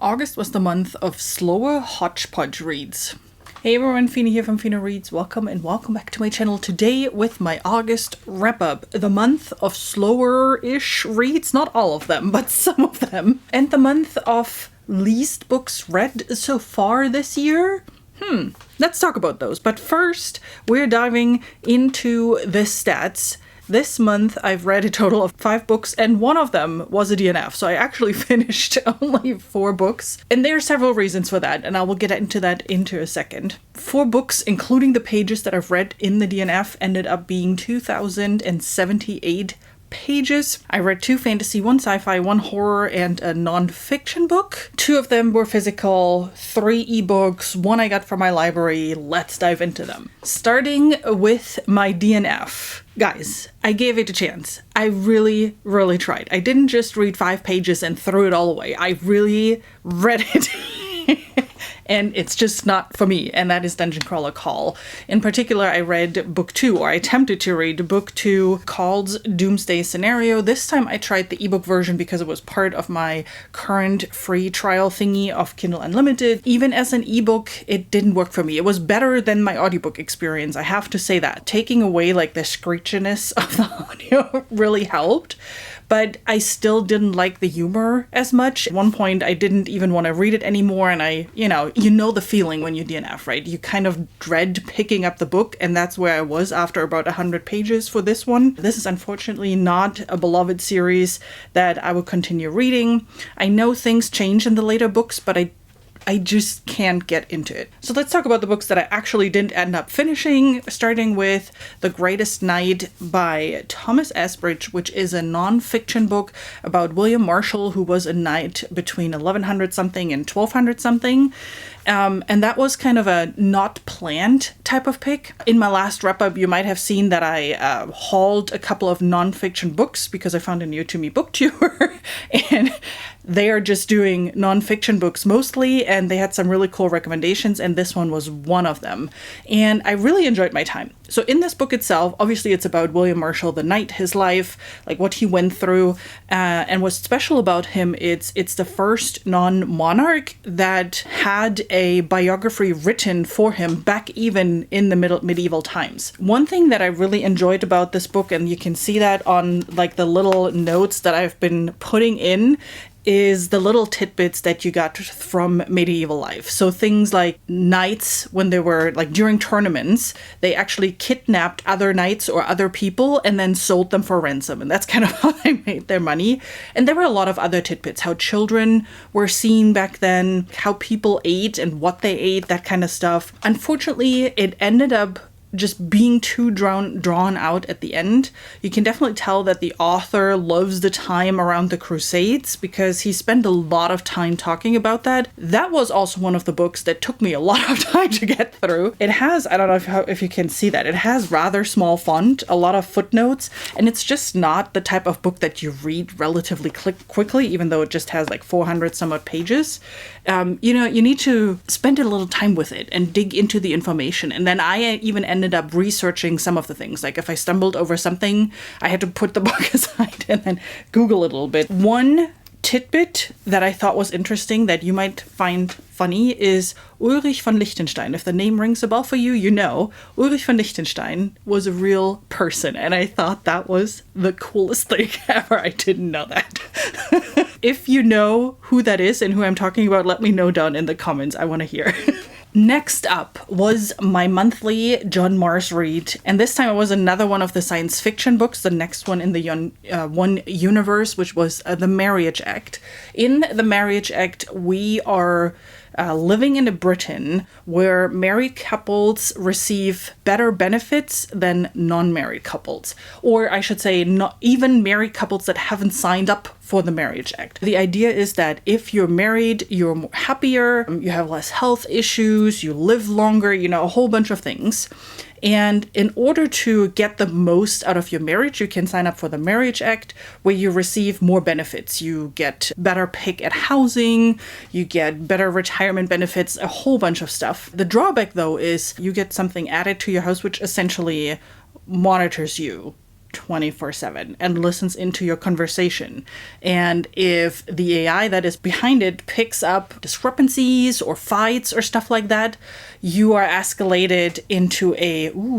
August was the month of slower hodgepodge reads. Hey everyone, Fina here from Fina Reads. Welcome and welcome back to my channel today with my August wrap-up. The month of slower-ish reads, not all of them, but some of them. And the month of least books read so far this year. Let's talk about those. But first, we're diving into the stats. This month, I've read a total of 5 books, and one of them was a DNF. So I actually finished only 4 books. And there are several reasons for that, and I will get into that into a second. 4 books, including the pages that I've read in the DNF, ended up being 2,078 pages. I read 2 fantasy, 1 sci-fi, 1 horror, and a non-fiction book. 2 of them were physical, 3 ebooks, 1 I got from my library. Let's dive into them. Starting with my DNF. Guys, I gave it a chance. I really tried. I didn't just read 5 pages and threw it all away. I really read it. And it's just not for me, and that is Dungeon Crawler Call. In particular, I read book 2, or I attempted to read book 2, called Doomsday Scenario. This time I tried the ebook version because it was part of my current free trial thingy of Kindle Unlimited. Even as an ebook, it didn't work for me. It was better than my audiobook experience, I have to say that. Taking away like the screechiness of the audio really helped. But I still didn't like the humor as much. At one point, I didn't even want to read it anymore. And you know the feeling when you DNF, right? You kind of dread picking up the book. And that's where I was after about 100 pages for this one. This is unfortunately not a beloved series that I will continue reading. I know things change in the later books, but I just can't get into it. So let's talk about the books that I actually didn't end up finishing, starting with The Greatest Night by Thomas Asbridge, which is a non-fiction book about William Marshall, who was a knight between 1100 something and 1200 something. And that was kind of a not planned type of pick. In my last wrap-up, you might have seen that I hauled a couple of non-fiction books because I found a new to me booktuber. And they are just doing non-fiction books mostly, and they had some really cool recommendations, and this one was one of them. And I really enjoyed my time. So in this book itself, obviously it's about William Marshall, the knight, his life, like what he went through, and what's special about him, it's the first non-monarch that had a biography written for him back even in the medieval times. One thing that I really enjoyed about this book, and you can see that on like the little notes that I've been putting in, is the little tidbits that you got from medieval life. So things like knights, when they were like during tournaments, they actually kidnapped other knights or other people and then sold them for ransom. And that's kind of how they made their money. And there were a lot of other tidbits, how children were seen back then, how people ate and what they ate, that kind of stuff. Unfortunately, it ended up just being too drawn out at the end. You can definitely tell that the author loves the time around the Crusades because he spent a lot of time talking about that. That was also one of the books that took me a lot of time to get through. It has, I don't know if you can see that, it has rather small font, a lot of footnotes, and it's just not the type of book that you read relatively quickly, even though it just has like 400 some odd pages. You need to spend a little time with it and dig into the information. And then I even ended up researching some of the things. Like if I stumbled over something, I had to put the book aside and then Google it a little bit. One tidbit that I thought was interesting that you might find funny is Ulrich von Liechtenstein. If the name rings a bell for you, you know Ulrich von Liechtenstein was a real person, and I thought that was the coolest thing ever. I didn't know that. If you know who that is and who I'm talking about, let me know down in the comments. I want to hear. Next up was my monthly John Mars read, and this time it was another one of the science fiction books, the next one in the one universe, which was The Marriage Act. In The Marriage Act, we are living in a Britain where married couples receive better benefits than non-married couples. Or I should say, not even married couples that haven't signed up for the Marriage Act. The idea is that if you're married, you're happier, you have less health issues, you live longer, a whole bunch of things. And in order to get the most out of your marriage, you can sign up for the Marriage Act, where you receive more benefits. You get better pick at housing, you get better retirement benefits, a whole bunch of stuff. The drawback, though, is you get something added to your house, which essentially monitors you 24/7 and listens into your conversation. And if the AI that is behind it picks up discrepancies or fights or stuff like that, you are escalated into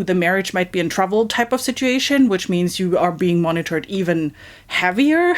the marriage might be in trouble type of situation, which means you are being monitored even heavier.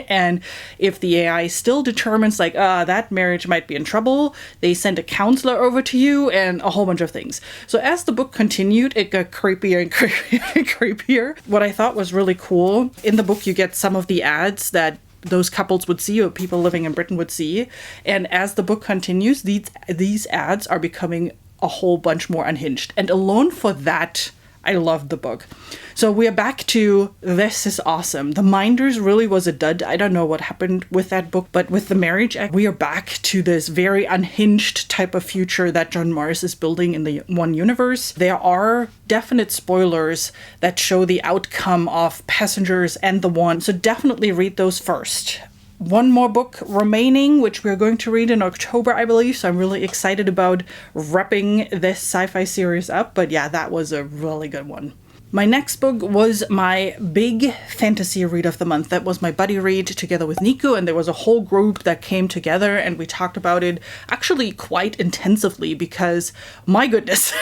And if the AI still determines that marriage might be in trouble, they send a counselor over to you and a whole bunch of things. So as the book continued, it got creepier and creepier and creepier. What I thought was really cool, in the book you get some of the ads that those couples would see or people living in Britain would see. And as the book continues, these ads are becoming a whole bunch more unhinged. And alone for that, I loved the book. So we are back to this is awesome. The Minders really was a dud. I don't know what happened with that book, but with the Marriage Act, we are back to this very unhinged type of future that John Marrs is building in the one universe. There are definite spoilers that show the outcome of Passengers and The One, so definitely read those first. One more book remaining, which we're going to read in October, I believe. So I'm really excited about wrapping this sci-fi series up. But yeah, that was a really good one. My next book was my big fantasy read of the month. That was my buddy read together with Nico, and there was a whole group that came together and we talked about it actually quite intensively because, my goodness,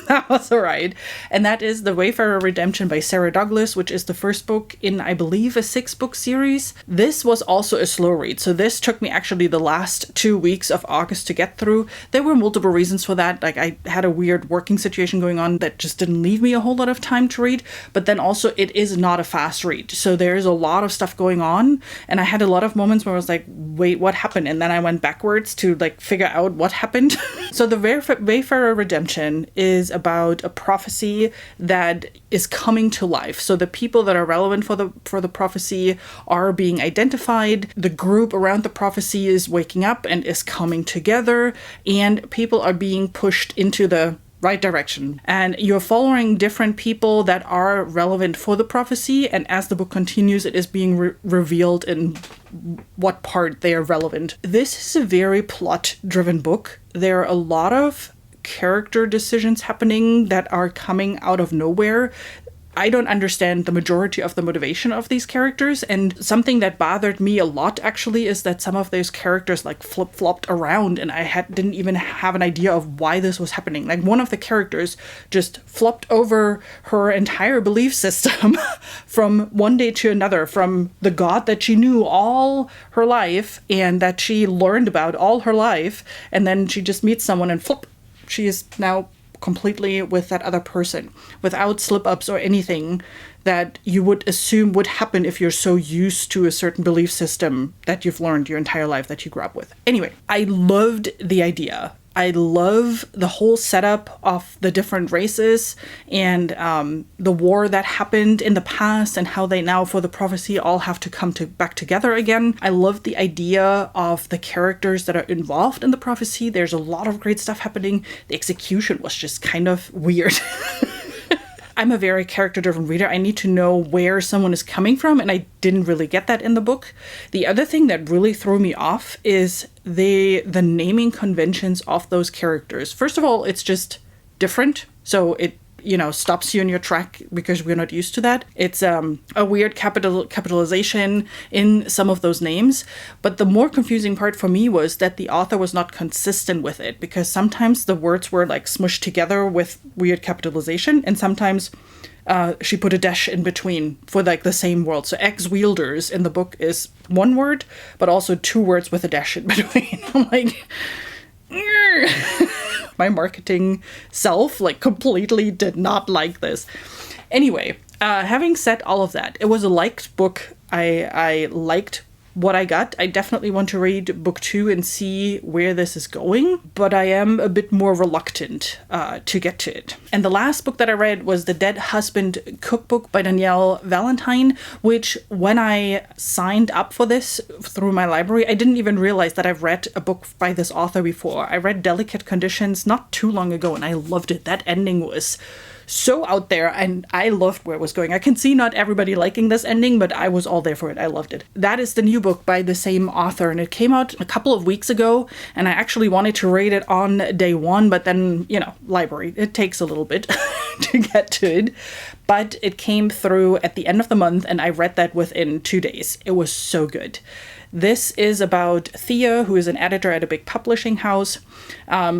that was a ride. And that is The Wayfarer Redemption by Sarah Douglas, which is the first book in, I believe, a 6-book series. This was also a slow read. So this took me actually the last 2 weeks of August to get through. There were multiple reasons for that. I had a weird working situation going on that just didn't leave me a whole lot of time to read, but then also it is not a fast read. So there's a lot of stuff going on, and I had a lot of moments where I was like, wait, what happened? And then I went backwards to figure out what happened. So the Wayfarer Redemption is about a prophecy that is coming to life. So the people that are relevant for the prophecy are being identified. The group around the prophecy is waking up and is coming together, and people are being pushed into the right direction. And you're following different people that are relevant for the prophecy, and as the book continues, it is being revealed in what part they are relevant. This is a very plot-driven book. There are a lot of character decisions happening that are coming out of nowhere. I don't understand the majority of the motivation of these characters, and something that bothered me a lot actually is that some of those characters flip-flopped around, and I didn't even have an idea of why this was happening. One of the characters just flopped over her entire belief system from one day to another, from the God that she knew all her life and that she learned about all her life, and then she just meets someone and flip, she is now completely with that other person without slip-ups or anything that you would assume would happen if you're so used to a certain belief system that you've learned your entire life that you grew up with. Anyway, I loved the idea. I love the whole setup of the different races and the war that happened in the past and how they now, for the prophecy, all have to come back together again. I love the idea of the characters that are involved in the prophecy. There's a lot of great stuff happening. The execution was just kind of weird. I'm a very character-driven reader. I need to know where someone is coming from, and I didn't really get that in the book. The other thing that really threw me off is the naming conventions of those characters. First of all, it's just different, so it stops you in your track because we're not used to that. It's a weird capitalization in some of those names. But the more confusing part for me was that the author was not consistent with it, because sometimes the words were smushed together with weird capitalization, and sometimes she put a dash in between for the same word. So ex-wielders in the book is one word, but also 2 words with a dash in between. I'm like, my marketing self completely did not like this. Anyway, having said all of that, it was a liked book. I liked what I got. I definitely want to read book 2 and see where this is going, but I am a bit more reluctant to get to it. And the last book that I read was The Dead Husband Cookbook by Danielle Valentine, which when I signed up for this through my library, I didn't even realize that I've read a book by this author before. I read Delicate Conditions not too long ago and I loved it. That ending was so out there, and I loved where it was going. I can see not everybody liking this ending, but I was all there for it. I loved it. That is the new book by the same author, and it came out a couple of weeks ago, and I actually wanted to read it on day one, but then, you know, library, it takes a little bit to get to it. But it came through at the end of the month, and I read that within 2 days. It was so good. This is about Thea, who is an editor at a big publishing house.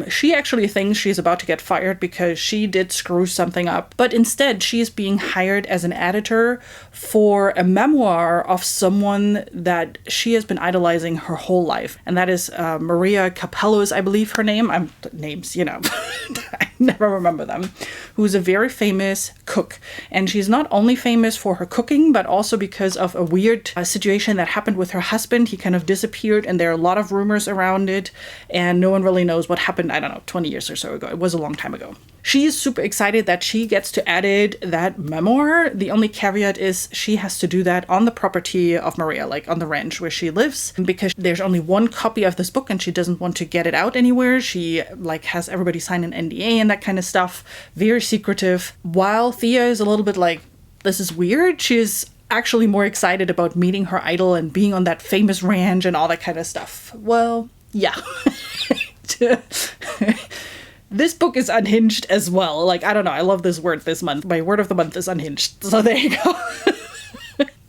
She actually thinks she's about to get fired because she did screw something up. But instead, she is being hired as an editor for a memoir of someone that she has been idolizing her whole life. And that is Maria Capello is, I believe, her name. Names, you know, I never remember them. Who's a very famous cook. And she's not only famous for her cooking, but also because of a weird situation that happened with her husband. He kind of disappeared, and there are a lot of rumors around it, and no one really knows what happened, I don't know, 20 years or so ago. It was a long time ago. She is super excited that she gets to edit that memoir. The only caveat is she has to do that on the property of Maria, like on the ranch where she lives, because there's only one copy of this book and she doesn't want to get it out anywhere. She like has everybody sign an NDA and that kind of stuff. Very secretive. While Thea is a little bit like, this is weird, she's actually more excited about meeting her idol and being on that famous ranch and all that kind of stuff. Well, yeah. This book is unhinged as well. Like, I don't know, I love this word this month. My word of the month is unhinged. So there you go.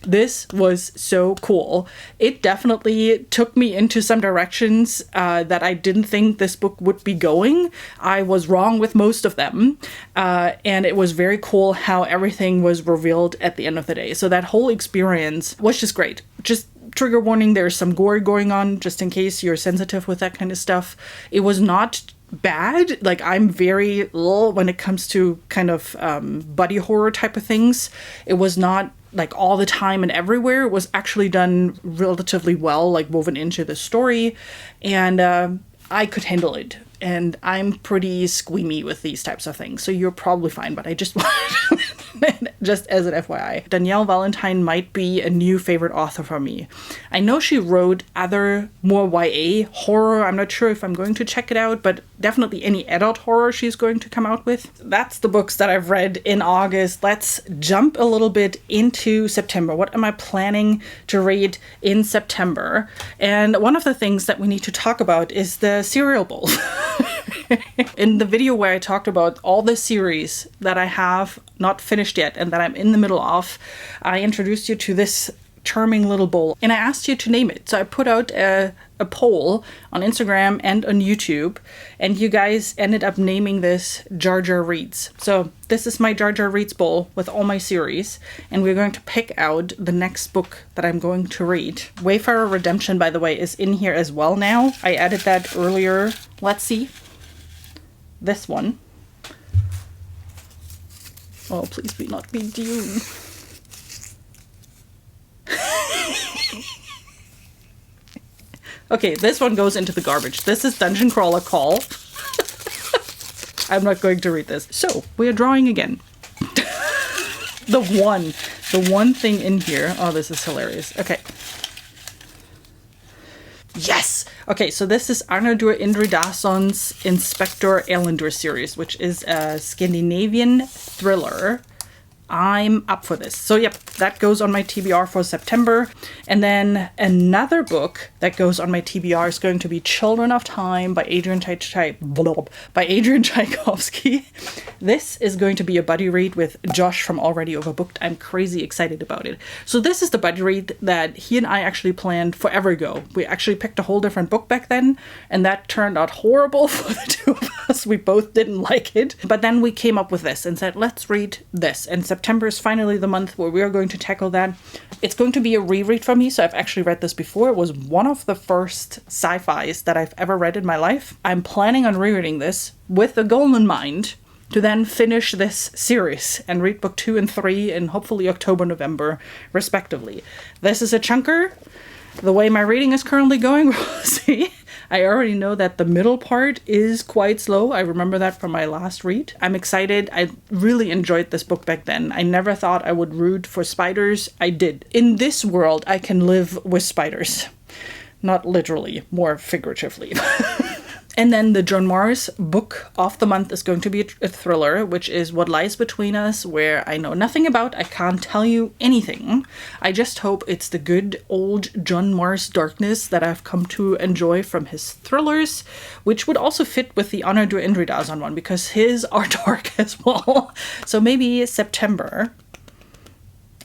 This was so cool. It definitely took me into some directions that I didn't think this book would be going. I was wrong with most of them. And it was very cool how everything was revealed at the end of the day. So that whole experience was just great. Just trigger warning, there's some gore going on, just in case you're sensitive with that kind of stuff. It was not bad. Like, I'm very low when it comes to kind of buddy horror type of things. It was not like all the time and everywhere. It was actually done relatively well, like woven into the story, and I could handle it. And I'm pretty squeamy with these types of things, so you're probably fine, but I just wanted just as an FYI. Danielle Valentine might be a new favorite author for me. I know she wrote other more YA horror. I'm not sure if I'm going to check it out, but definitely any adult horror she's going to come out with. That's the books that I've read in August. Let's jump a little bit into September. What am I planning to read in September? And one of the things that we need to talk about is the cereal bowl. In the video where I talked about all the series that I have not finished yet and that I'm in the middle of, I introduced you to this charming little bowl and I asked you to name it. So I put out a poll on Instagram and on YouTube, and you guys ended up naming this Jar Jar Reads. So this is my Jar Jar Reads bowl with all my series, and we're going to pick out the next book that I'm going to read. Wayfarer Redemption, by the way, is in here as well now. I added that earlier. Let's see. This one. Oh, please be not be Dune. Okay, this one goes into the garbage. This is Dungeon Crawler Call. I'm not going to read this. So, we are drawing again. The one thing in here. Oh, this is hilarious. Okay. Yes! Okay, so this is Arnaldur Indridason's Inspector Erlendur series, which is a Scandinavian thriller. I'm up for this. So yep, that goes on my TBR for September. And then another book that goes on my TBR is going to be Children of Time by Adrian Tchaikovsky. This is going to be a buddy read with Josh from Already Overbooked. I'm crazy excited about it. So this is the buddy read that he and I actually planned forever ago. We actually picked a whole different book back then, and that turned out horrible for the two of us. We both didn't like it. But then we came up with this and said, let's read this. And September is finally the month where we are going to tackle that. It's going to be a reread for me, so I've actually read this before. It was one of the first sci-fis that I've ever read in my life. I'm planning on rereading this with the goal in mind to then finish this series and read book 2 and 3 in hopefully October, November, respectively. This is a chunker. The way my reading is currently going, we'll see. I already know that the middle part is quite slow. I remember that from my last read. I'm excited. I really enjoyed this book back then. I never thought I would root for spiders. I did. In this world, I can live with spiders. Not literally, more figuratively. And then the John Mars book of the month is going to be a thriller, which is What Lies Between Us, where I know nothing about. I can't tell you anything. I just hope it's the good old John Mars darkness that I've come to enjoy from his thrillers, which would also fit with the Honor du Indridazon one, because his are dark as well. So maybe September,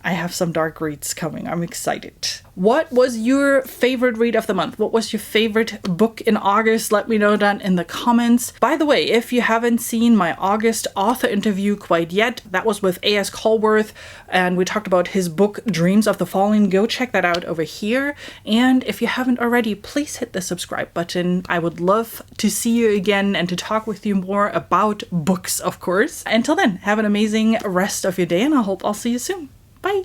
I have some dark reads coming. I'm excited. What was your favorite read of the month? What was your favorite book in August? Let me know that in the comments. By the way, if you haven't seen my August author interview quite yet, that was with A.S. Callworth, and we talked about his book, Dreams of the Fallen. Go check that out over here. And if you haven't already, please hit the subscribe button. I would love to see you again and to talk with you more about books, of course. Until then, have an amazing rest of your day, and I hope I'll see you soon. Bye.